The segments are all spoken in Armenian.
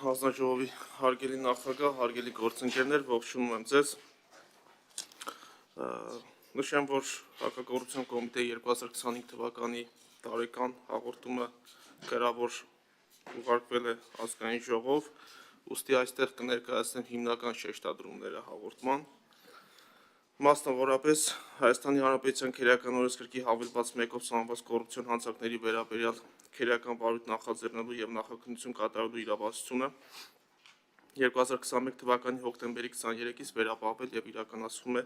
Հանձնաժողովի հարգելի նախագահ, հարգելի գործընկերներ, ողջունում եմ ձեզ։ Նշեմ, որ Հակակոռուպցիոն կոմիտեի 2025 թվականի տարեկան հաղորդումը գրավոր ուղարկվել է ազգային ժողով, ուստի այստեղ կներկայացնեմ հիմնական շեշտադրումները հաղորդման։ Մասնավորապես Հայաստանի Հանրապետության քերեական օրենսգրքի հավելված 1-ով սահմանված կոռուպցիոն հանցանքների վերաբերյալ քերեական վարույթ նախաձեռնելու և նախաքննություն կատարելու իրավասությունը 2021 թվականի հոկտեմբերի 23-ից վերապահվել և իրականացվում է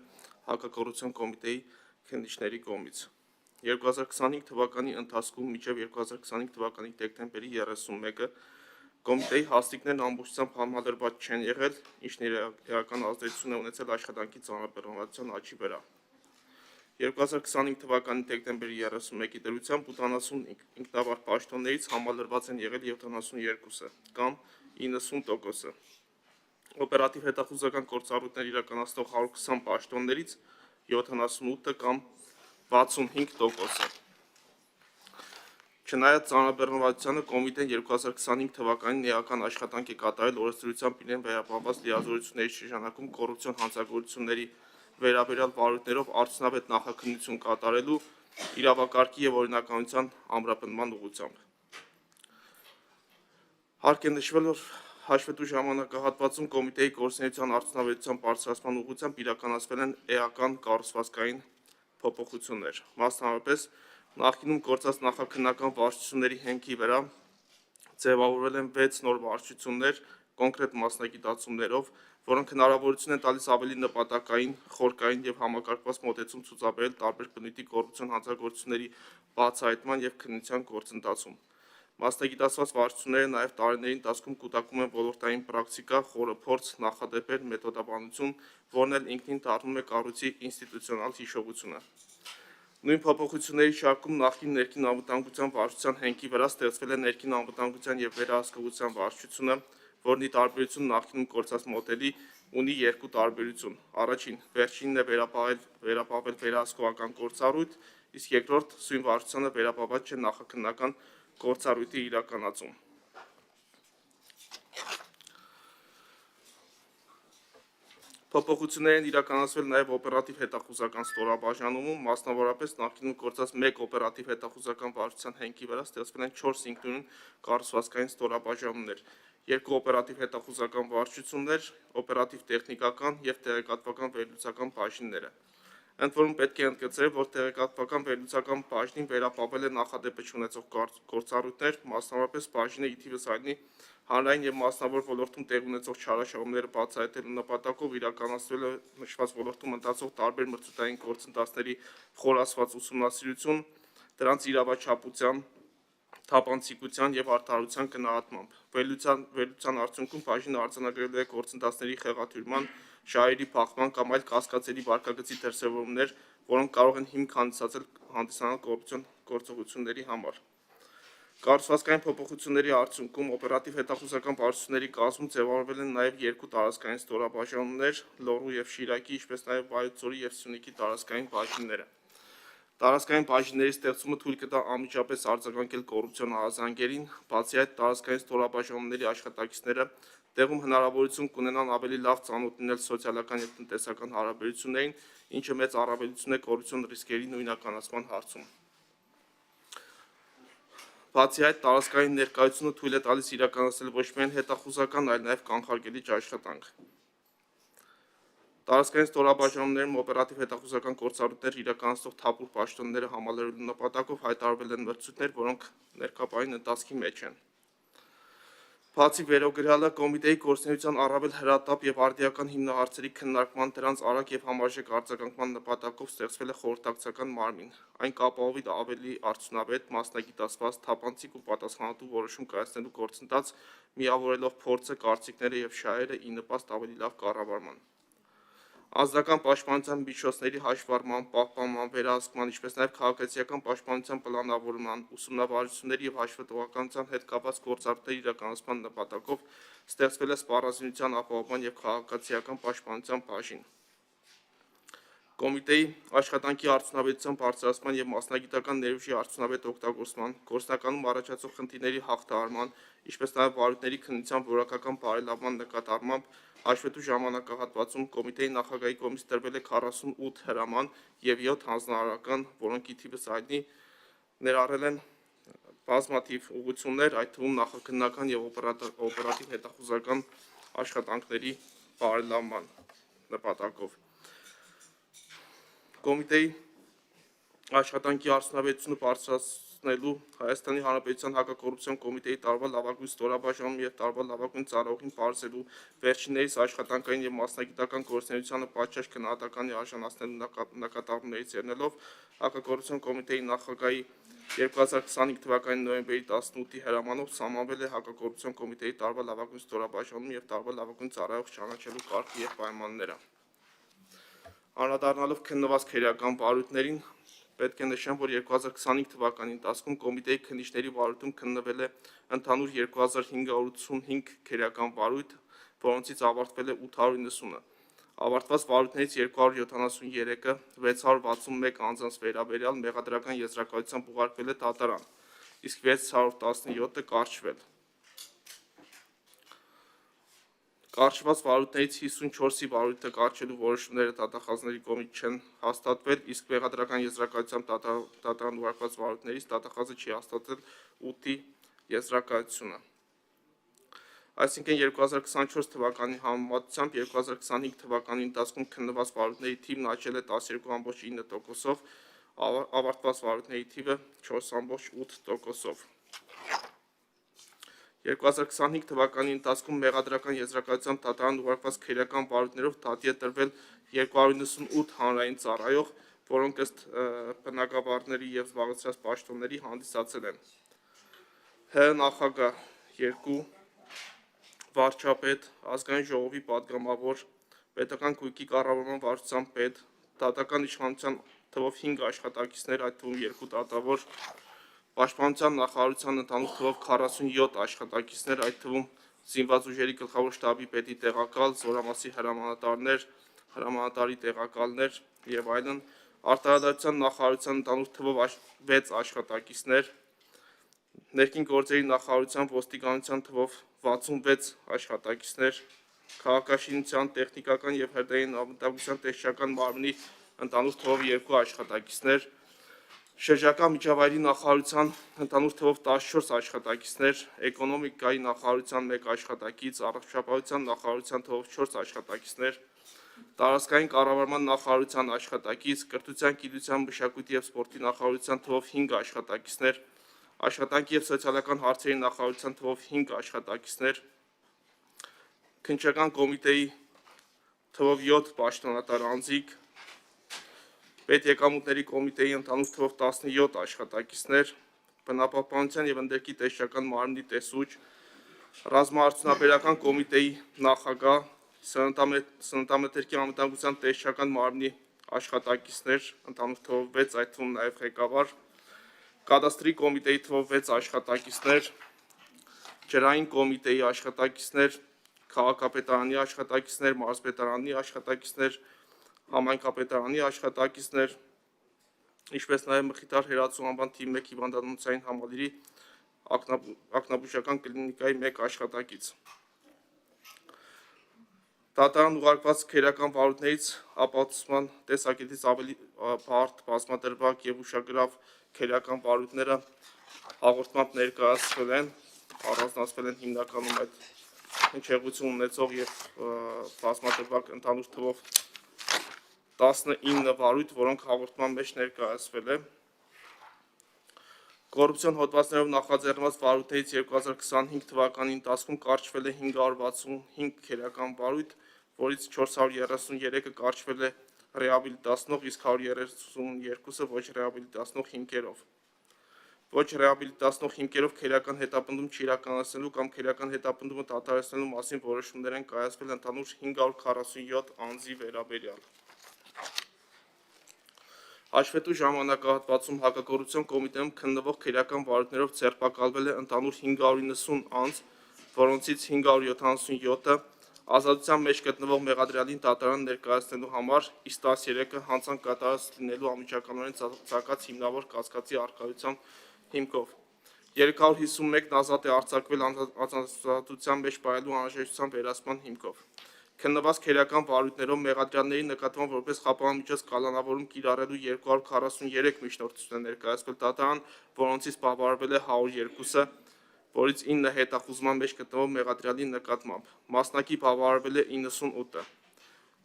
Հակակոռուպցիոն կոմիտեի քննիչների կողմից։ 2025 թվականի ընթացքում մինչև 2025 թվականի դեկտեմբերի 31-ը կոմիտեի հաստիքներն ամբողջությամբ համալրված չեն եղել, ինչն էական ազդեցություն է ունեցել աշխատանքի ծանրաբեռնվածության աճի վրա։ 2025 թվականի դեկտեմբերի 31-ի դրությամբ 80 ինքնավար պաշտոններից համալրված են եղել 72-ը կամ 90%-ը։ Օպերատիվ հետախուզական գործառույթներ իրականացնող 120 պաշտոններից 78-ը կամ 65%-ը։ Չնայած ծանրաբեռնվածությանը կոմիտեն 2025 թվականին էական աշխատանք է կատարել օրենսդրությամբ իրեն վերապահված լիազորությունների շրջանակում կոռուպցիոն հանցագործությունների վերաբերյալ վարույթներով արդյունավետ նախաքննություն կատարելու իրավակարգի և օրինականության ամրապնդման ուղղությամբ։ Հարկ է նշվել, որ հաշվետու ժամանակահատվածում կոմիտեի գործունեության արդյունավետության բարձրացման ուղղությամբ իրականացվել են էական կառուցվածքային փոփոխություններ։ Մասնավորապես, նախկինում գործած նախաքննական վարչությունների հենքի վրա ձևավորվել են 6 նոր վարչություններ կոնկրետ մասնագիտացումներով, որոնք հնարավորություն են տալիս ավելի նպատակային, խորքային և համակարգված մոտեցում ցուցաբերել տարբեր բնույթի կոռուպցիոն հանցագործությունների բացահայտման և քննության գործընթացում։ Մասնագիտացված վարչությունները նաև տարիների ընթացքում կուտակում են ոլորտային պրակտիկա, խորը փորձ, նախադեպեր, մեթոդաբանություն, որն էլ ինքնին դառնում է կառույցի ինստիտուցիոնալ հիշողությունը։ Նույն փոփոխությունների շարքում նախկին ներքին անվտանգության վարչության հենքի վրա ստեղծվել է ներքին անվտանգության և վերահսկողության վարչությունը, որն ի տարբերություն նախկինում գործած մոդելի ունի երկու տարբերություն։ Առաջին, վերջինն է վերապահվել վերահսկողական գործառույթ, իսկ երկրորդ սույն վարչությանը վերապահված չէ նախաքննական գործառույթի իրականացում։ Փոփոխություններ են իրականացվել նաև օպերատիվ հետախուզական ստորաբաժանումում, մասնավորապես նախկինում գործած 1 օպերատիվ հետախուզական վարչության հենքի վրա ստեղծվել են 4 ինքնուրույն կառուցվածքային ստորաբաժանումներ, 2 օպերատիվ հետախուզական վարչություններ, օպերատիվ տեխնիկական և տեղեկատվական վերլուծական բաժինները։ Ընդ որում պետք է ընդգծել, որ տեղեկատվական վերլուծական բաժնին վերապահվել է նախադեպը չունեցող գործառույթներ, մասնավորապես բաժինը ի թիվս հայտնի հանրային և մասնավոր ոլորտում տեղի ունեցող չարաշահումները բացահայտելու նպատակով իրականացվել է նշված ոլորտում ընթացող տարբեր մրցութային գործընթացների խորացված ուսումնասիրություն, դրանց իրավաչափության, թափանցիկության և արդարության գնահատմամբ։ Վերլուծության արդյունքում բաժինը արձանագրել է գործընթացների խեղաթյուրման, շահերի փախման կամ այլ կասկածելի վարքագծի դրսևորումներ, որոնք կարող են հիմք հանդիսանալ կոռուպցիոն գործողությունների համար։ Կառուցվածքային փոփոխությունների արդյունքում օպերատիվ հետախուզական վարչությունների կազմում ձևավորվել են նաև 2 տարածքային ստորաբաժանումներ՝ Լոռու և Շիրակի, ինչպես նաև Վայոց ձորի և Սյունիքի տարածքային բաժինները։ Տարածքային բաժինների ստեղծումը թույլ կտա անմիջապես արձագանքել կոռուպցիոն ահազանգերին, բացի այդ տարածքային ստորաբաժանումների աշխատակիցները տեղում հնարավորություն կունենան ավելի լավ ծանոթ լինել սոցիալական և տնտեսական հարաբերություններին, ինչը մեծ առավելություն է կոռուպցիոն ռիսկերի նույնականացման հարցում։ Բացի այդ, տարածքային ներկայությունը թույլ է տալիս իրականացնել ոչ միայն հետախուզական, այլ նաև կանխարգելիչ աշխատանք։ Տարածքային ստորաբաժանումներում օպերատիվ հետախուզական գործառույթներ իրականացնող թափուր պաշտոնները համալրելու նպատակով հայտարարվել են մրցույթներ, որոնք ներկապային ընթացքի մեջ են։ Բացի վերոգրյալը, կոմիտեի գործունեության առավել հրատապ և արդիական հիմնահարցերի քննարկման, դրանց արագ և համարժեք արձագանքման նպատակով ստեղծվել է խորհրդակցական մարմին։ Այն կապահովի ավելի արդյունավետ, մասնագիտացված, թափանցիկ ու պատասխանատու որոշում կայացնելու գործընթաց, միավորելով փորձը, կարծիքները և շահերը ի նպաստ ավելի լավ կառավարման։ Անձնական պաշտպանության միջոցների հաշվառման, պահպանման, վերահսկման, ինչպես նաև քաղաքացիական պաշտպանության պլանավորման, ուսումնավարությունների և հաշվետվողականության հետ կապված գործառույթների իրականացման նպատակով ստեղծվել է սպառազինության ապահովման և քաղաքացիական պաշտպանության բաժին։ Կոմիտեի աշխատանքի արդյունավետության բարձրացման և մասնագիտական ներուժի արդյունավետ օգտագործման, գործնականում առաջացող խնդիրների հաղթահարման, ինչպես նաև վարույթների քննության որակական բարելավման նկատառմամբ հաշվետու ժամանակահատվածում կոմիտեի նախագահի կողմից տրվել է 48 հրաման և 7 հանձնարարական, որոնք ի թիվս հայտնի ներառել են բազմաթիվ ուղղություններ, այդ թվում նախաքննական և օպերատիվ հետախուզական աշխատանքների բարելավման նպատակով։ Կոմիտեի աշխատանքի արդյունավետությունը բարձրացնելու Հայաստանի Հանրապետության հակակոռուպցիոն կոմիտեի տարվա լավագույն ստորաբաժանում և տարվա լավագույն ծառայողին պարզելու վերջիններիս աշխատանքային և մասնագիտական գործունեությանը պատշաճ գնահատականի արժանացնելու նկատառումներից ելնելով հակակոռուպցիոն կոմիտեի նախագահի 2025 թվականի նոյեմբերի 18-ի հրամանով սահմանվել է հակակոռուպցիոն կոմիտեի տարվա լավագույն ստորաբաժանում և տարվա լավագույն ծառայող ճանաչելու կարգը և պայմանները։ Անդրադառնալով քննված քերեական վարույթներին, պետք է նշեմ, որ 2025 թվականի ընթացքում կոմիտեի քննիչների վարույթում քննվել է ընդհանուր 2585 քերեական վարույթ, որոնցից ավարտվել է 890-ը։ Ավարտված վարույթներից 273-ը 661 անձանց վերաբերյալ մեղադրական եզրակացությամբ ուղարկվել է դատարան, իսկ 617-ը կարճվել։ Կարճված վարույթներից 54-ի վարույթը կարճելու որոշումները դատախազների կողմից չեն հաստատվել, իսկ մեղադրական եզրակացությամբ դատարան ուղարկված վարույթներից դատախազը չի հաստատել 8-ի եզրակացությունը։ Այսինքն 2024 թվականի համեմատությամբ 2025 թվականի ընթացքում քննված վարույթների թիվն աճել է 12.9%-ով, ավարտված վարույթների թիվը 4.8%-ով։ 2025 թվականի ընթացքում մեղադրական եզրակացությամբ դատարան ուղարկված քերեական վարույթներով դատի է տրվել 298 հանրային ծառայող, որոնք ըստ բնագավառների և զբաղեցրած պաշտոնների հանդիսացել են ՀՀ նախագահ 2, վարչապետ, ազգային ժողովի պատգամավոր, պետական գույքի կառավարման վարչության պետ, դատական իշխանության թվով 5 աշխատակիցներ, այդ թվում 2 դատավոր, Պաշտպանության նախարարության ընդհանուր թվով 47 աշխատակիցներ, այդ թվում զինված ուժերի գլխավոր շտաբի պետի տեղակալ, զորամասի հրամանատարներ, հրամանատարի տեղակալներ և այլն, արտարադատության նախարարության ընդհանուր թվով 6 աշխատակիցներ, ներքին գործերի նախարարության ոստիկանության թվով 66 աշխատակիցներ, քաղաքաշինության, տեխնիկական և հրդեհային անվտանգության տեսչական մարմնի ընդհանուր թվով 2 աշխատակիցներ, շրջակա միջավայրի նախարարության ընդհանուր թվով 14 աշխատակիցներ, էկոնոմիկայի նախարարության 1 աշխատակից, առողջապահության նախարարության թվով 4 աշխատակիցներ, տարածքային կառավարման նախարարության աշխատակից, կրթության, գիտության, մշակույթի և սպորտի նախարարության թվով 5 աշխատակիցներ, աշխատանքի և սոցիալական հարցերի նախարարության թվով 5 աշխատակիցներ, քննչական կոմիտեի թվով 7 պաշտոնատար անձիկ, պետեկամուտների կոմիտեի ընդհանուր թվով 17 աշխատակիցներ, բնապահպանության և ընդերքի տեսչական մարմնի տեսուչ, ռազմաարդյունաբերական կոմիտեի նախագահ, սննդամթերքի անվտանգության տեսչական մարմնի աշխատակիցներ, ընդհանուր թվով 6, այդ թվում նաև ղեկավար, կադաստրի կոմիտեի թվով 6 աշխատակիցներ, ջրային կոմիտեի աշխատակիցներ, քաղաքապետարանի աշխատակիցներ, մարզպետարանի աշխատակիցներ, համայնքապետարանի աշխատակիցներ, ինչպես նաև Մխիթար հերացու անվան թիվ 1 հիվանդանոցային համալիրի ակնաբուժական կլինիկայի 1 աշխատակից։ Դատարան ուղարկված քերեական վարույթներից ապացուցման տեսակետից ավելի բարդ, բազմադրվակ և ուշագրավ քերեական վարույթները հաղորդմամբ ներկայացվել են, առանձնացվել են հիմնականում այդ հնչեղություն ունեցող և բազմադրվակ ընդհանուր թվով 19 վարույթ, որոնք հաղորդման մեջ ներկայացվել է։ Կոռուպցիոն հոդվածներով նախաձեռնված վարույթներից 2025 թվականի ընթացքում կարճվել է 565 քերեական վարույթ, որից 433-ը կարճվել է ռեաբիլիտացնող, իսկ 132-ը ոչ ռեաբիլիտացնող հիմքերով։ Ոչ ռեաբիլիտացնող հիմքերով քերեական հետապնդում չիրականացնելու կամ քերեական հետապնդումը դադարեցնելու մասին որոշումներ են կայացվել ընդհանուր 547 անձի վերաբերյալ։ Հաշվետու ժամանակահատվածում հակակոռուպցիոն կոմիտեում քննվող քերեական վարույթներով ձերբակալվել է ընդհանուր 590 անձ, որոնցից 577-ը Ազատության մեջ գտնվող մեղադրյալին դատարան ներկայացնելու համար, իսկ 13-ը հանցանք կատարած լինելու անմիջականորեն ծագած հիմնավոր կասկածի առկայությամբ հիմքով։ 351-ն ազատ է արձակվել ազատության մեջ պահելու անհրաժեշտության վերացման հիմքով։ Քննված քրեական վարույթներով մեղադրյալների նկատմամբ որպես խափանամիջոց կալանավորում կիրառելու 243 միջնորդություն է ներկայացվել դատարան, որոնցից բավարարվել է 102-ը, որից 9 հետախուզման մեջ գտնվող մեղադրյալի նկատմամբ, մասնակի բավարարվել է 98-ը։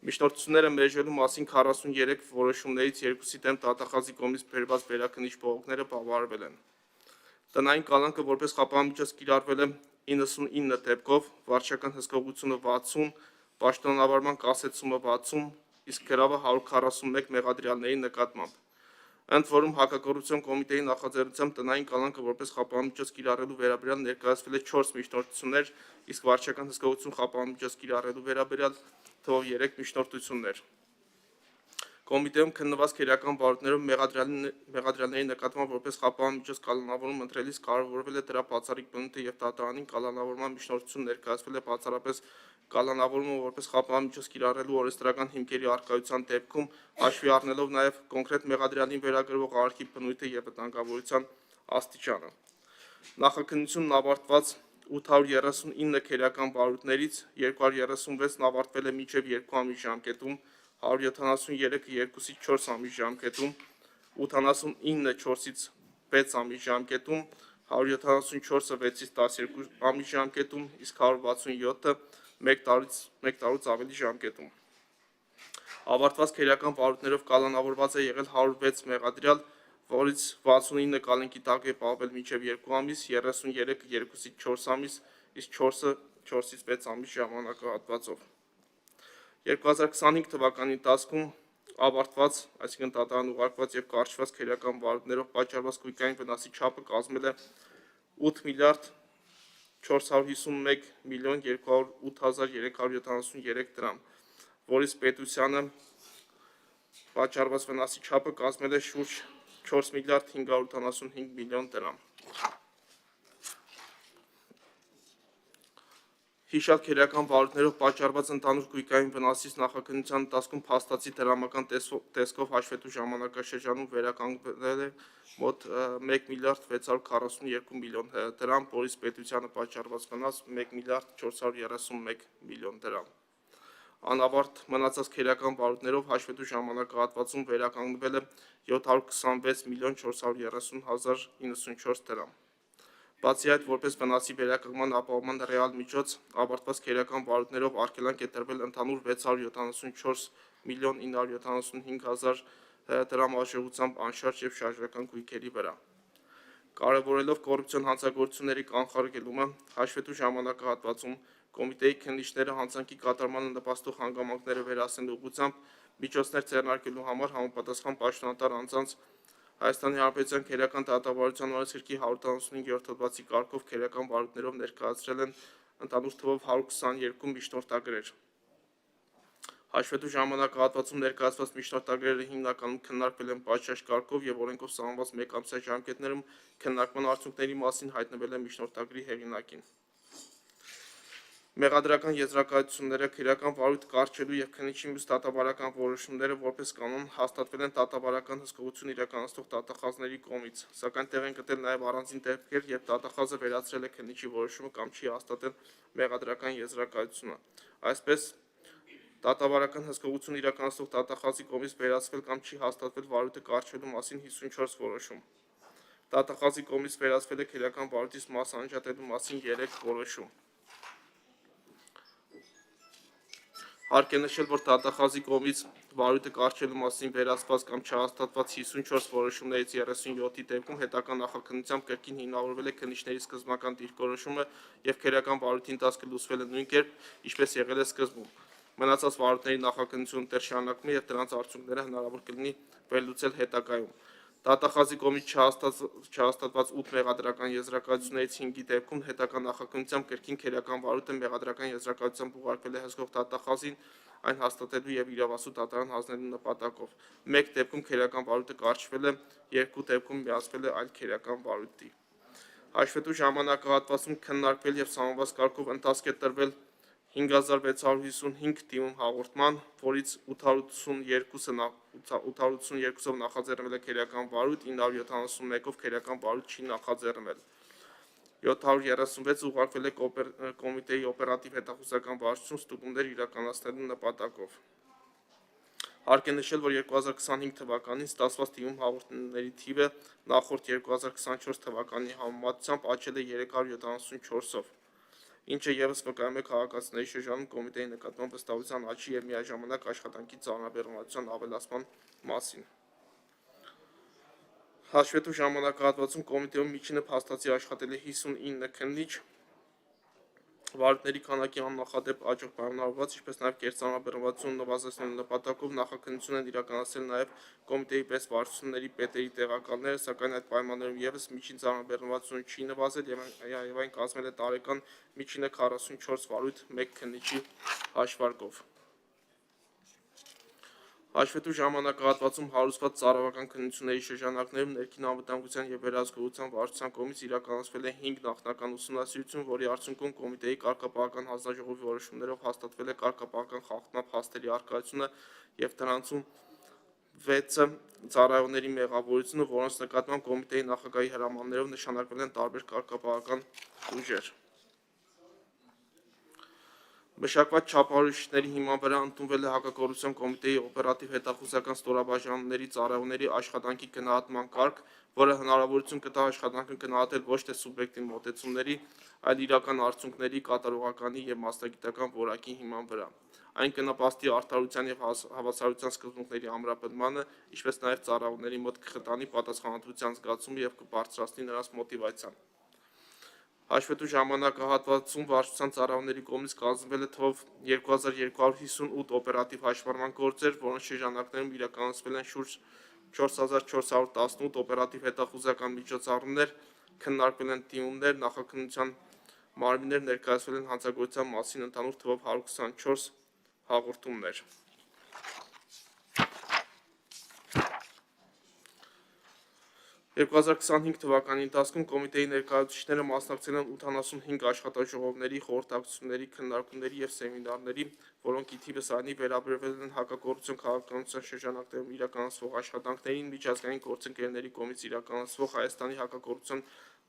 Միջնորդությունները մերժելու մասին 43 որոշումներից 2-ի դեմ դատախազի կողմից բերված վերաքննիչ բողոքները բավարարվել են։ Տնային կալանքը որպես խափանամիջոց կիրառվել է 99 դեպքով, վարչական հսկողությունը 60, պաշտոնավարման կասեցումը 60, իսկ գրավը 141 մեղադրյալների նկատմամբ։ Ընդ որում հակակոռուպցիոն կոմիտեի նախաձեռնությամբ տնային կալանքը որպես խափանամիջոց կիրառելու վերաբերյալ ներկայացվել է 4 միջնորդություններ, իսկ վարչական հսկողություն խափանամիջոց կիրառելու վերաբերյալ թվով 3 միջնորդություններ։ Կոմիտեում քննված քրեական վարույթներով մեղադրյալների նկատմամբ որպես խափանամիջոց կալանավորում ընտրելիս կարևորվել է դրա բացառիկ բնույթը եւ դատարանին կալանավորման միջնորդություն ներկայացվել է բացառապես կալանավորումը որպես խափանամիջոց կիրառելու օրենսդրական հիմքերի առկայության դեպքում, հաշվի առնելով նաեւ կոնկրետ մեղադրյալին վերագրվող արարքի բնույթը եւ վտանգավորության աստիճանը։ Նախաքննությունն ավարտված 839 քրեական վարույթներից 236-ն ավարտվել է մինչև 2 ամիս ժամկետում, 173-ը 2-ից 4 ամիս ժամկետում, 89-ը 4-ից 6 ամիս ժամկետում, 174-ը 6-ից 12 ամիս ժամկետում, իսկ 167-ը 1 տարուց ավելի ժամկետում։ Ավարտված քրեական վարույթներով կալանավորված է եղել 106 մեղադրյալ, որից 69 կալանքի տակ է պահվել մինչև 2 ամիս, 33-ը 2-ից 4 ամիս, իսկ 4-ը 4-ից 6 ամիս ժամանակահատվածով։ 2025 թվականի ընթացքում ավարտված, այսինքն դատարան ուղարկված եւ կարճված քրեական վարույթներով պատճառված կույկային վնասի չափը կազմել է 8 միլիարդ 451 միլիոն 208,373 դրամ, որից պետությանը պատճառված վնասի չափը կազմել է շուրջ 4 միլիարդ 585 միլիոն դրամ։ Հիշյալ քրեական վարույթներով պատճառված ընդհանուր կույկային վնասից նախաքննության ընթացքում փաստացի դրամական տեսքով հաշվետու ժամանակաշրջանում վերականգնվել է մոտ 1 միլիարդ 642 միլիոն դրամ, որից պետությանը պատճառված վնաս 1 միլիարդ 431 միլիոն դրամ։ Անավարտ մնացած քրեական վարույթներով հաշվետու ժամանակահատվածում վերականգնվել է 726 միլիոն 430 հազար 94 դրամ։ Բացի այդ, որպես վնասի վերականգնման ապահովման ռեալ միջոց, ավարտված քրեական վարույթներով արգելանք է տրվել ընդհանուր 674 միլիոն 975 հազար դրամ արժողությամբ անշարժ եւ շարժական գույքերի վրա։ Կարևորելով կոռուպցիոն հանցագործությունների կանխարգելումը, հաշվետու ժամանակահատվածում կոմիտեի քննիչները հանցանքի կատարմանը նպաստող հանգամանքները վերացնելու ուղղությամբ միջոցներ ձեռնարկելու համար համապատասխան պաշտոնատար անձանց Հայաստանի Հանրապետության քրեական դատավարության օրենսգրքի 195-րդ հոդվածի կարգով քրեական վարույթներով ներկայացրել են ընդհանուր թվով 122 միջնորդագրեր։ Հաշվետու ժամանակահատվածում ներկայացված միջնորդագրերը հիմնականում քննարկվել են պատշաճ կարգով եւ օրենքով սահմանված մեկ ամսյա ժամկետներում քննարկման արդյունքների մասին հայտնվել է միջնորդագրի հեղինակին։ Մեղադրական եզրակացությունները, քրեական վարույթ կարճելու եւ քննիչի մյուս դատավարական որոշումները որպես կանոն հաստատվել են դատավարական հսկողություն իրականացնող դատախազների կողմից, սակայն տեղ են գտել նաեւ առանձին դեպքեր, երբ դատախազը վերացրել է քննիչի որոշումը կամ չի հաստատել մեղադրական եզրակացությունը։ Այսպես դատավարական հսկողություն իրականացնող դատախազի կողմից վերացվել կամ չի հաստատվել վարույթը կարճելու մասին 54 որոշում։ Դատախազի կողմից վերացվել է քրեական վարույթից մաս անջատելու մասին 3 որոշում։ Հարկ է նշել, որ դատախազի կողմից վարույթը կարճելու մասին վերացված կամ չհաստատված 54 որոշումներից 37-ի դեպքում հետագա նախաքննությամբ կրկին հիմնավորվել է քննիչների սկզբնական դիրքորոշումը եւ քրեական վարույթի ընթացքը լուծվել է նույն կերպ, ինչպես եղել է սկզբում։ Մնացած վարույթների նախաքննությունը դեռ շարունակվում է եւ դրանց արդյունքները հնարավոր կլինի վերլուծել հետագայում։ Դատախազի կողմից չհաստատված 8 մեղադրական եզրակացություններից 5-ի դեպքում հետագա նախաքննությամբ կրկին քրեական վարույթը մեղադրական եզրակացությամբ ուղարկվել է հսկող դատախազին այն հաստատելու եւ իրավասու դատարան հանձնելու նպատակով։ Մեկ դեպքում քրեական վարույթը կարճվել է, երկու դեպքում միացվել է այլ քրեական վարույթի։ Հաշվետու ժամանակահատվածում քննարկվել եւ սահմանված կարգով ընթացք է տրվել 5655 դիմում հաղորդման, որից 882-ով նախաձեռնվել է քերական վարույթ, 971-ով քերական վարույթ չի նախաձեռնվել։ 736 ուղարկվել է կոմիտեի օպերատիվ հետախուզական վարչություն ստուգումներ իրականացնելու նպատակով։ Հարկ է նշել, որ 2025 թվականին ստացված դիմում հաղորդումների թիվը նախորդ 2024 թվականի համեմատությամբ աճել է 374-ով, ինչը ևս վկայում է քաղաքացիների շրջանում կոմիտեի նկատմամբ վստահության աճի և միաժամանակ աշխատանքի ծանրաբեռնվածության ավելացման մասին։ Հաշվետու ժամանակահատվածում կոմիտեում միջինը փաստացի աշխատել է 59 քննիչ, վարույթների քանակի աննախադեպ աճով պայմանավորված, ինչպես նաև կերծանրաբեռնվածություն նվազեցնելու նպատակով նախաքննություն են իրականացրել նաև կոմիտեի պես վարչությունների պետերի տեղակալները, սակայն այդ պայմաններում ևս միջին ծանրաբեռնվածությունը չի նվազել և այն կազմել է տարեկան միջինը 44 վարույթ մեկ քննիչի հաշվարկով։ Հաշվետու ժամանակահատվածում հարուցված ծառայական քննությունների շրջանակներում ներքին անվտանգության և վերահսկողության վարչության կողմից իրականացվել է 5 նախնական ուսումնասիրություն, որի արդյունքում կոմիտեի կարգապահական հանձնաժողովի որոշումներով հաստատվել է կարգապահական խախտման փաստերի առկայությունը և դրանցում 6 ծառայողների մեղավորությունը, որոնց նկատմամբ կոմիտեի նախագահի հրամաններով նշանակվել են տարբեր կարգապահական ուժեր։ Մշակված չափորոշիչների հիման վրա ընդունվել է հակակոռուպցիոն կոմիտեի օպերատիվ հետախուզական ստորաբաժանումների ծառայողների աշխատանքի գնահատման կարգ, որը հնարավորություն կտա աշխատանքը գնահատել ոչ թե սուբյեկտիվ մոտեցումների, այլ իրական արդյունքների, կատարողականի և մասնագիտական որակի հիման վրա։ Այն կնպաստի արդարության և հավասարության սկզբունքների ամրապնդմանը, ինչպես նաև ծառայողների մոտ կխտանի պատասխանատվության զգացումը և կբարձրացնի նրանց մոտիվացիան։ Հաշվետու ժամանակահատվածում վարչության ծառայողների կողմից կազմվել է թվով 2258 օպերատիվ հաշվառման գործեր, որոնց շրջանակներում իրականացվել են շուրջ 4418 օպերատիվ հետախուզական միջոցառումներ, քննարկվել են դիմումներ, նախաքննության մարմիններ ներկայացվել են հանցագործության մասին ընդհանուր թվով 124 հաղորդումներ։ 2025 թվականի ընթացքում կոմիտեի ներկայացուցիչները մասնակցել են 85 աշխատաժողովների, խորհրդակցությունների, քննարկումների և սեմինարների, որոնք ի թիվս այնի վերաբերվել են հակակոռուպցիոն քաղաքականության շրջանակներում իրականացվող աշխատանքներին, միջազգային գործընկերների կողմից իրականացվող Հայաստանի հակակոռուպցիոն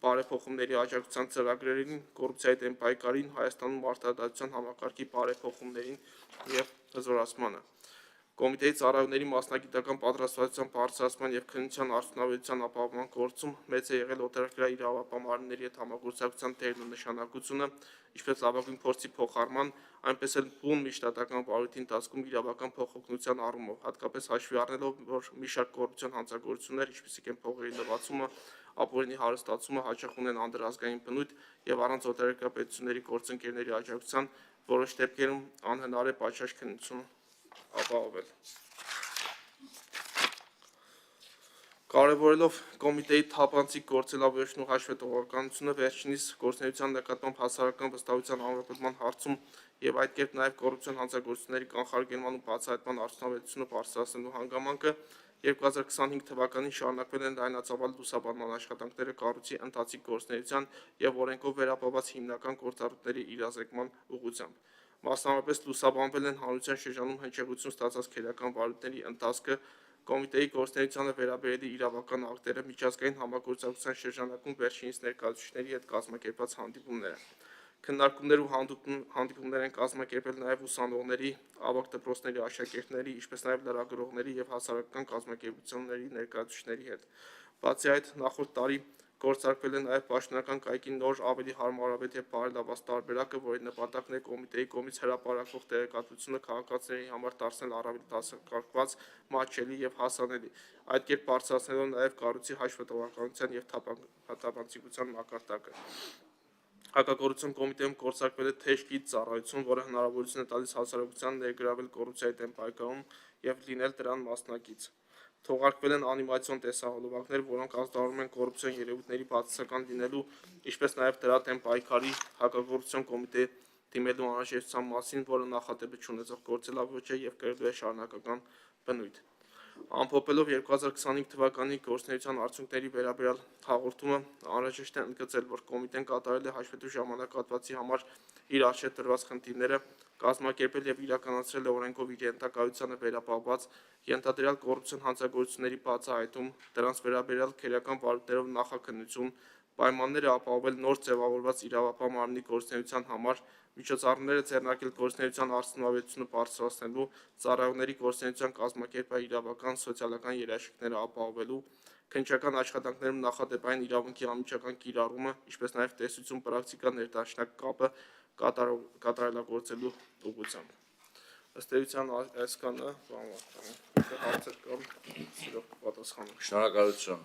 բարեփոխումների աջակցության ծրագրերին, կոռուպցիայի դեմ պայքարին, Հայաստանում արդարադատության համակարգի բարեփոխումներին և հզորացմանը։ Կոմիտեի ծառայողների մասնագիտական պատրաստվածության բարձրացման և քննության արդյունավետության ապահովման գործում մեծ է եղել օտարերկրյա իրավապահ մարմինների հետ համագործակցության դերն ու նշանակությունը, ինչպես լավագույն փորձի փոխարման, այնպես էլ բուն միջնադարական վարույթի ընթացքում իրավական փոխօգնության առումով, հատկապես հաշվի առնելով, որ մի շարք կոռուպցիոն հանցագործություններ, ինչպիսիք են փողերի լվացումը, ապօրինի հարստացումը, հաճախ ունեն անդրազգային բնույթ և առանց օտարերկրյա պետությունների գործընկերների աջակցության որոշ դեպքերում անհնար է պատշաճ քննություն ապահովել։ Կարևորելով կոմիտեի թափանցիկ գործելավերությունն ու հաշվետվողականությունը, վերջինիս գործունեության նկատմամբ հասարակական վստահության ամրապնդման հարցում և այդ կերպ նաև կոռուպցիոն հանցագործությունների կանխարգելման ու բացահայտման արդյունավետությունը բարձրացնելու հանգամանքը 2025 թվականին շարունակվել են լայնածավալ լուսաբանման աշխատանքները կառույցի ընթացիկ գործունեության և օրենքով վերապահված հիմնական գործառույթների իրազեկման ուղղությամբ։ Մասնավորապես լուսաբանվել են հանրության շրջանում հնչեղություն ստացած քերական վարույթների ընթացքը, կոմիտեի գործունեությանը վերաբերելի իրավական ակտերը, միջազգային համագործակցության շրջանակում վերջինիս ներկայացուցիչների հետ կազմակերպված հանդիպումները։ Քննարկումներ ու հանդիպումներ են կազմակերպել նաև ուսանողների, ավագ դպրոցների աշակերտների, ինչպես նաև լրագրողների և հասարակական կազմակերպությունների ներկայացուցիչների հետ։ Բացի այդ, նախորդ տարի գործարկվել է նաև պաշտոնական կայքի նոր, ավելի հարմարավետ և բարելավված տարբերակը, որի նպատակն է կոմիտեի կողմից հրապարակվող տեղեկատվությունը քաղաքացիների համար դարձնել ավելի դասակարգված, մատչելի և հասանելի, այդ կերպ բարձրացնելով նաև կառույցի հաշվետվողականության և թափանցիկության մակարդակը։ Հակակոռուպցիոն կոմիտեում գործարկվել է թեժ գիծ ծառայություն, որը հնարավորություն է տալիս հասարակությանն ներգրավել կոռուպցիայի դեմ պայքարում և լինել դրան մասնակից։ Թողարկվել են անիմացիոն տեսահոլովակներ, որոնք ազդարարում են կոռուպցիոն երևույթների բացասական լինելու, ինչպես նաև դրա դեմ պայքարի, հակակոռուպցիոն կոմիտեի դիմելու անհրաժեշտության մասին, որը նախադեպը չունեցող գործելավոճ է և կրելու է շարունակական բնույթ։ Ամփոփելով 2025 թվականի գործունեության արդյունքների վերաբերյալ հաղորդումը, անհրաժեշտ է ընդգծել, որ կոմիտեն կատարել է հաշվետու ժամանակահատվածի համար իր առջև տրված խնդիրները, կազմակերպել եւ իրականացրել է օրենքով իր ենթակայությանը վերապահված ենթադրյալ կոռուպցիոն հանցագործությունների բացահայտում, դրանց վերաբերյալ քերական բարույթներով նախաքննություն, պայմանները ապահովել նոր ձևավորված իրավապահ մարմնի գործունեության համար, միջոցառումները ձեռնարկել գործունեության արդյունավետությունը բարձրացնելու, ծառայողների գործունեության կազմակերպային իրավական, սոցիալական երաշխիքները ապահովելու, քննչական աշխատանքներում նախադեպային իրավունքի անմիջական կիրառումը, ինչպես նաև տեսություն պրակտիկա ներդաշնակ կապը կատարելագործելու ուղղությամբ։ Ըստ էության այսքանը, հարցեր կան, պատասխանում։ Շնորհակալություն։